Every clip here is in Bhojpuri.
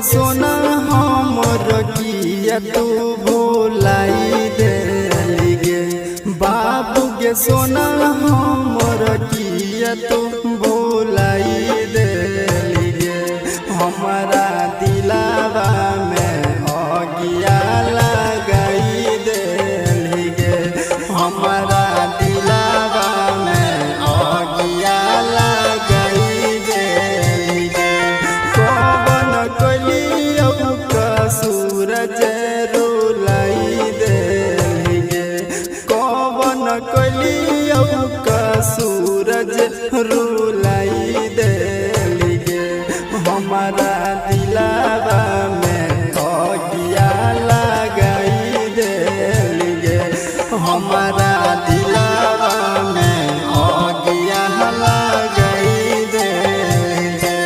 सोना हमर किया तू भुलाई देली गे। बाबू के सोना हमर किया तू भुलाई देली गे। हमारा दिलावा में अगिया लगाई देली गे। हमारा दिलावा में अगिया लगाई देली गे। कौन कलियो का सूरज रुलाई देली गे। कौन कलियो का सूरज रुलाई देली गे। हमारा दिलावा में अगिया लगाई देली गे। हमारा दिलावा में अगिया लगाई देली गे।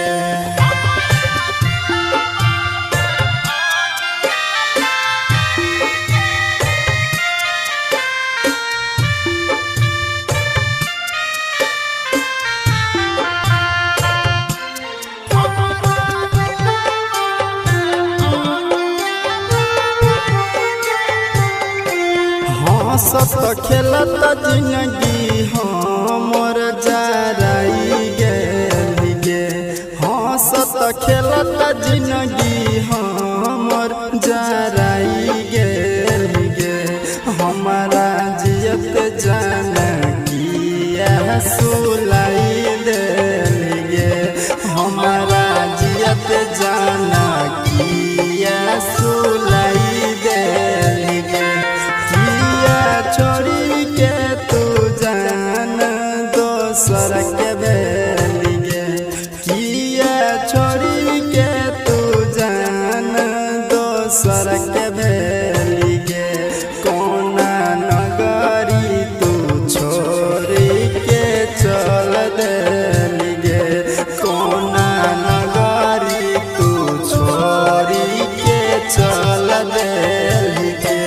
हंसत खेलत जिंदगी हमर जराई गेली गे। हंसत खेलत जिंदगी हमर जराई गेली गे। हमारा जियत जानकिया सुलाई देली गे। हमारा जियत जानकिया सुलाई देली गे। छोड़ी के तू जान दोसर के बेली गे। किया छोड़ी के तू जान दोसर के बेली गे। कोना नगरी तू छोड़ी के चल देली गे। कोना नगरी तू छोड़ी के चल देली गे।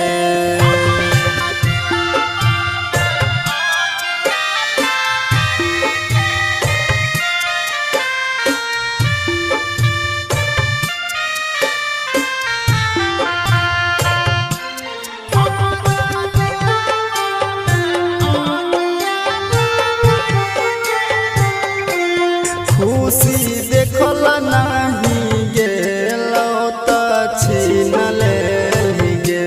खुशी देखल नहीं गेलो त छीन लेली गे।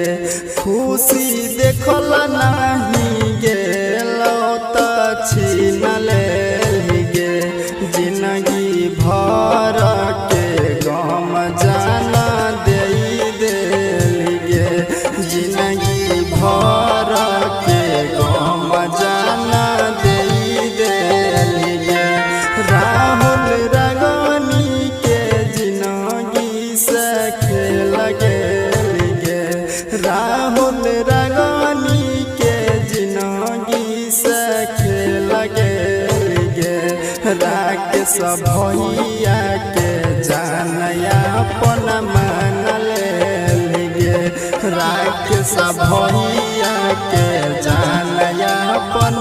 खुशी देखल नहीं गेलो त छीन लेली गे। जिंदगी भर के गम जाना देई देली गे। जिंदगी भर के गम जाना देई देली गे। राहुल रागनी के जिंदगी से खेल गेली गे। राहुल रागनी के जिंदगी से खेल गेली गे। राकेश भैया के जानया अपन मान लेली गे। राकेश भैया के जानया अपन